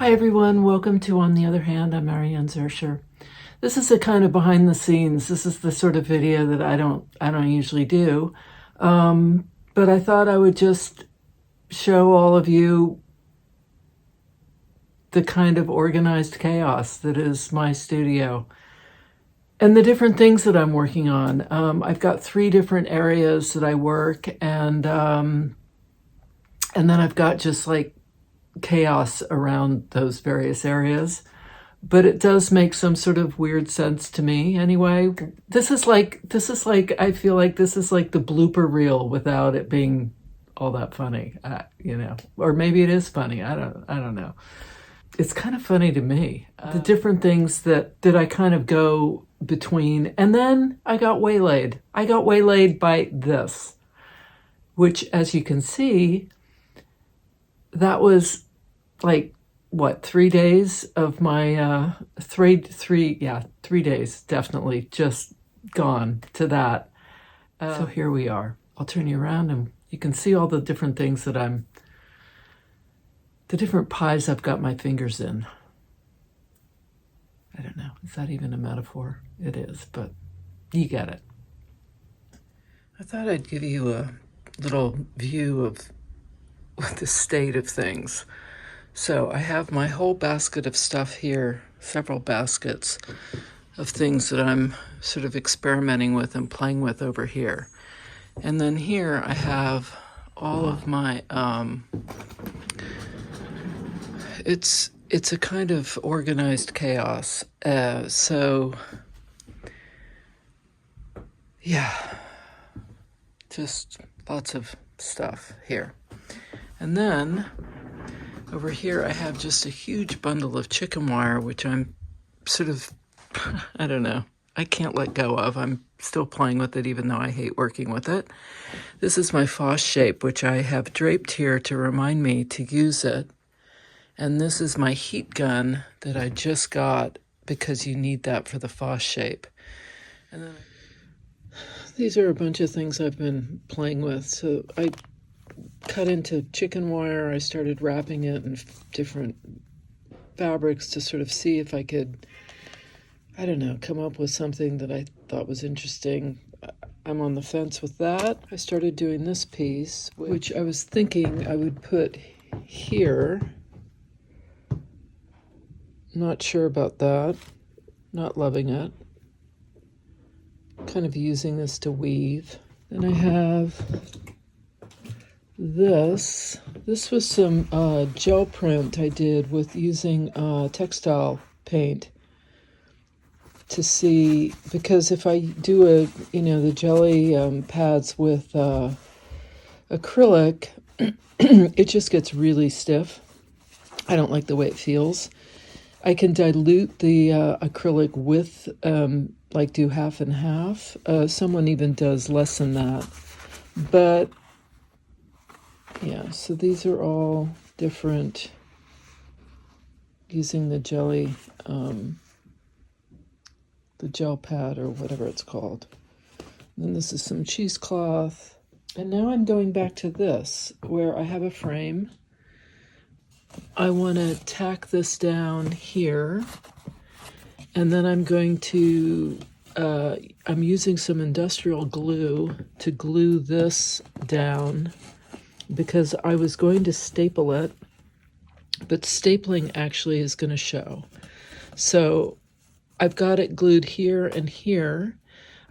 Hi everyone, welcome to On the Other Hand. I'm Ariane Zurcher. This is a kind of behind the scenes. This is the sort of video that I don't usually do, but I thought I would just show all of you the kind of organized chaos that is my studio and the different things that I'm working on. I've got 3 different areas that I work, and then I've got just like chaos around those various areas, but it does make some sort of weird sense to me anyway. This is like I feel like this is like the blooper reel without it being all that funny, or maybe it is funny. I don't know. It's kind of funny to me, the different things that I kind of go between. And then I got waylaid by this, which, as you can see, that was like, what, 3 days of my, 3 days, definitely just gone to that. So here we are. I'll turn you around and you can see all the different things that the different pies I've got my fingers in. I don't know, is that even a metaphor? It is, but you get it. I thought I'd give you a little view of the state of things. So I have my whole basket of stuff here, several baskets of things that I'm sort of experimenting with and playing with over here. And then here I have all of my, it's a kind of organized chaos. So yeah, just lots of stuff here. And then over here I have just a huge bundle of chicken wire, which I'm sort of, I don't know, I can't let go of. I'm still playing with it even though I hate working with it. This is my Foss shape, which I have draped here to remind me to use it. And this is my heat gun that I just got because you need that for the Foss shape. And then these are a bunch of things I've been playing with. So I cut into chicken wire. I started wrapping it in different fabrics to sort of see if I could, I don't know, come up with something that I thought was interesting. I'm on the fence with that. I started doing this piece, which I was thinking I would put here. Not sure about that. Not loving it. Kind of using this to weave. Then I have this. This was some gel print I did with using textile paint to see, because if I do the jelly pads with acrylic, it just gets really stiff. I don't like the way it feels. I can dilute the acrylic with, like do half and half. Someone even does less than that. But yeah, so these are all different, using the jelly, the gel pad or whatever it's called. And then this is some cheesecloth. And now I'm going back to this, where I have a frame. I want to tack this down here, and then I'm going to, I'm using some industrial glue to glue this down, because I was going to staple it, but stapling actually is going to show. So I've got it glued here and here.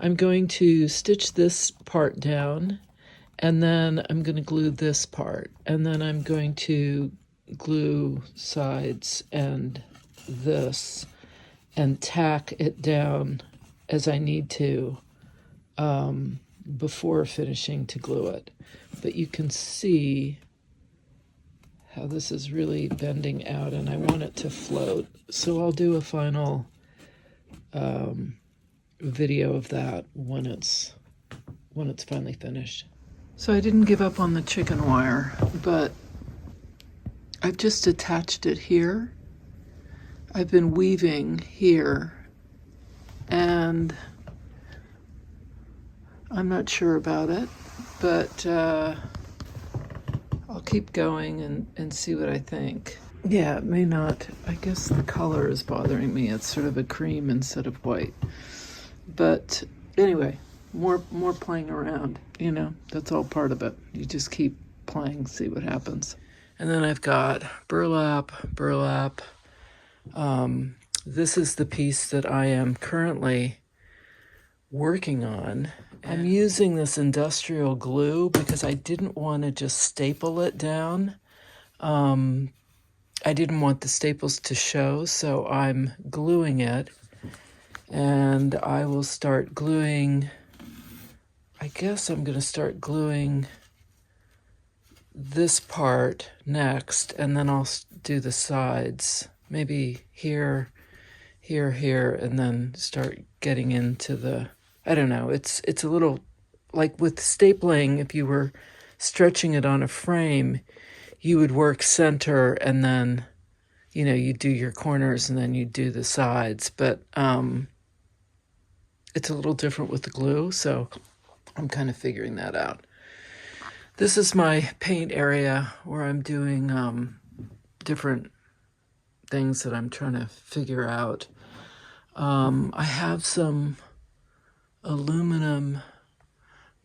I'm going to stitch this part down, and then I'm going to glue this part, and then I'm going to glue sides and this and tack it down as I need to before finishing to glue it. But you can see how this is really bending out, and I want it to float. So I'll do a final video of that when it's finally finished. So I didn't give up on the chicken wire, but I've just attached it here. I've been weaving here, and I'm not sure about it, but I'll keep going and see what I think. Yeah, it may not. I guess the color is bothering me. It's sort of a cream instead of white. But anyway, more playing around, you know, that's all part of it. You just keep playing, see what happens. And then I've got burlap. This is the piece that I am currently working on. I'm using this industrial glue because I didn't want to just staple it down. I didn't want the staples to show, so I'm gluing it. And I will start gluing, I guess I'm going to start gluing this part next, and then I'll do the sides. Maybe here, and then start getting into the, I don't know, it's a little, like with stapling, if you were stretching it on a frame, you would work center and then, you know, you do your corners and then you do the sides. But it's a little different with the glue, so I'm kind of figuring that out. This is my paint area where I'm doing different things that I'm trying to figure out. I have some aluminum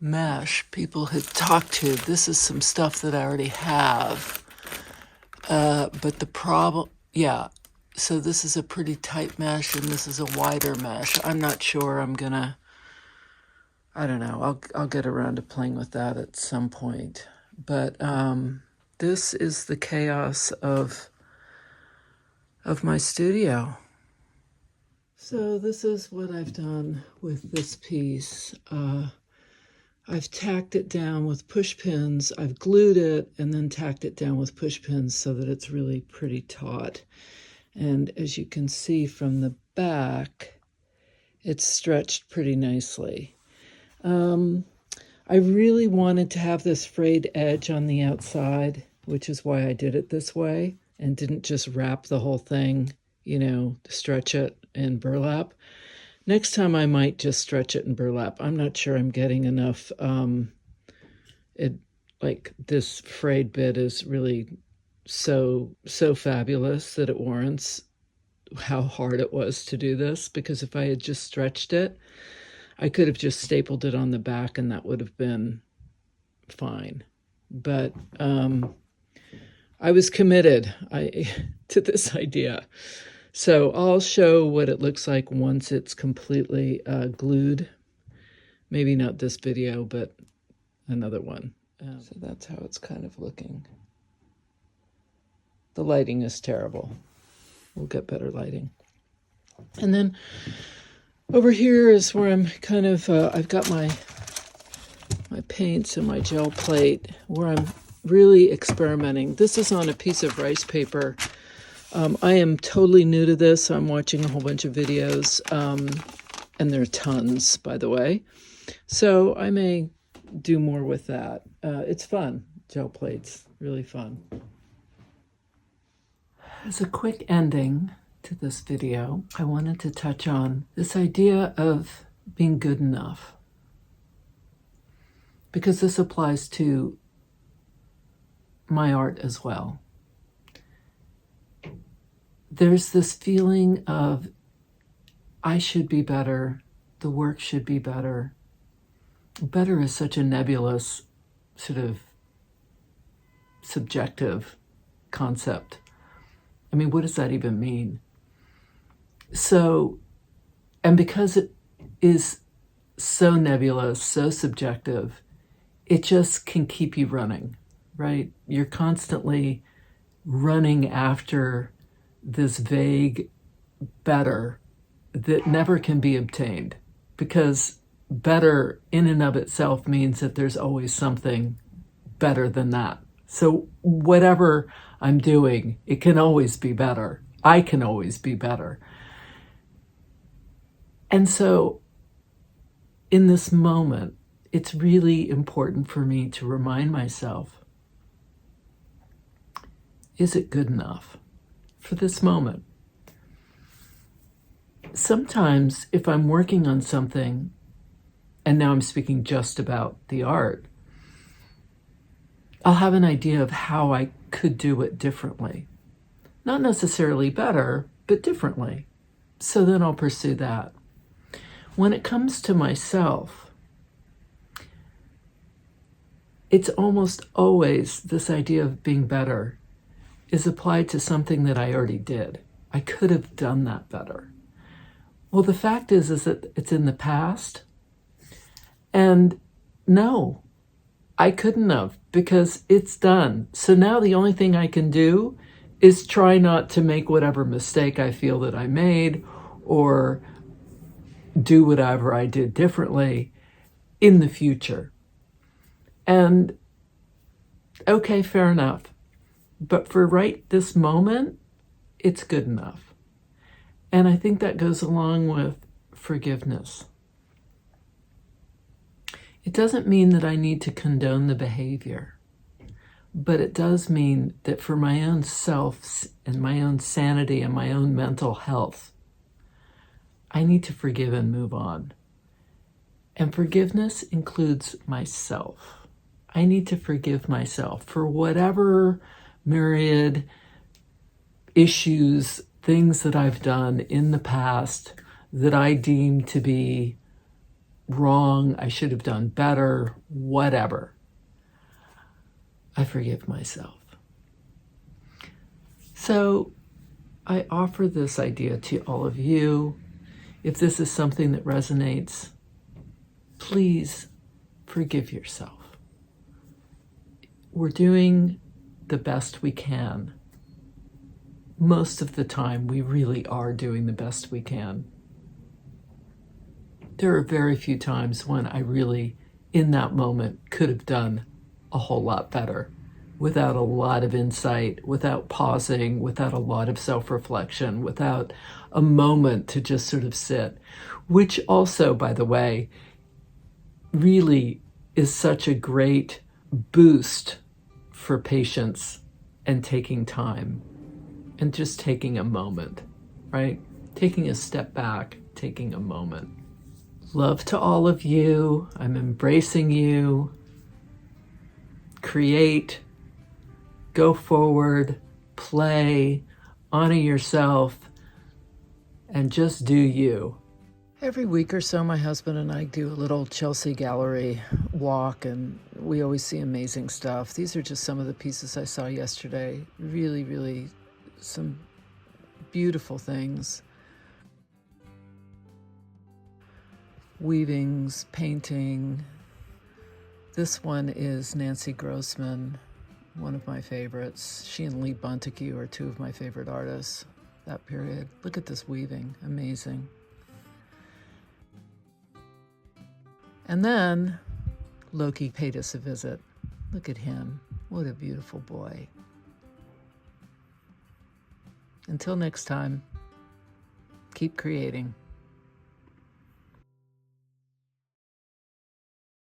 mesh people had talked to. This is some stuff that I already have. But the problem, yeah, so this is a pretty tight mesh and this is a wider mesh. I'm not sure I'm gonna, I don't know, I'll get around to playing with that at some point. But this is the chaos of my studio. So this is what I've done with this piece. I've tacked it down with push pins. I've glued it and then tacked it down with push pins so that it's really pretty taut. And as you can see from the back, it's stretched pretty nicely. I really wanted to have this frayed edge on the outside, which is why I did it this way and didn't just wrap the whole thing, you know, stretch it in burlap. Next time I might just stretch it in burlap. I'm not sure I'm getting enough. Like this frayed bit is really so fabulous that it warrants how hard it was to do this, because if I had just stretched it, I could have just stapled it on the back and that would have been fine. But I was committed to this idea. So I'll show what it looks like once it's completely glued. Maybe not this video, but another one. So that's how it's kind of looking. The lighting is terrible. We'll get better lighting. And then over here is where I'm kind of, I've got my paints and my gel plate where I'm really experimenting. This is on a piece of rice paper. I am totally new to this. I'm watching a whole bunch of videos, and there are tons, by the way. So I may do more with that. It's fun. Gel plates, really fun. As a quick ending to this video, I wanted to touch on this idea of being good enough, because this applies to my art as well. There's this feeling of I should be better, the work should be better. Better is such a nebulous, sort of subjective concept. I mean, what does that even mean? So, and because it is so nebulous, so subjective, it just can keep you running, right? You're constantly running after this vague better that never can be obtained, because better in and of itself means that there's always something better than that. So whatever I'm doing, it can always be better. I can always be better. And so in this moment, it's really important for me to remind myself, is it good enough for this moment? Sometimes if I'm working on something, and now I'm speaking just about the art, I'll have an idea of how I could do it differently. Not necessarily better, but differently. So then I'll pursue that. When it comes to myself, it's almost always this idea of being better is applied to something that I already did. I could have done that better. Well, the fact is that it's in the past. And no, I couldn't have, because it's done. So now the only thing I can do is try not to make whatever mistake I feel that I made, or do whatever I did differently in the future. And okay, fair enough. But for right this moment, it's good enough. And I think that goes along with forgiveness. It doesn't mean that I need to condone the behavior, but it does mean that for my own self and my own sanity and my own mental health, I need to forgive and move on. And forgiveness includes myself. I need to forgive myself for whatever myriad issues, things that I've done in the past that I deem to be wrong, I should have done better, whatever. I forgive myself. So I offer this idea to all of you. If this is something that resonates, please forgive yourself. We're doing the best we can. Most of the time, we really are doing the best we can. There are very few times when I really, in that moment, could have done a whole lot better, without a lot of insight, without pausing, without a lot of self-reflection, without a moment to just sort of sit, which also, by the way, really is such a great boost for patience and taking time and just taking a moment, right? Taking a step back, taking a moment. Love to all of you. I'm embracing you. Create, go forward, play, honor yourself, and just do you. Every week or so, my husband and I do a little Chelsea Gallery walk, and we always see amazing stuff. These are just some of the pieces I saw yesterday. Really, really some beautiful things. Weavings, painting. This one is Nancy Grossman, one of my favorites. She and Lee Bunticue are two of my favorite artists that period. Look at this weaving, amazing. And then Loki paid us a visit. Look at him, what a beautiful boy. Until next time, keep creating.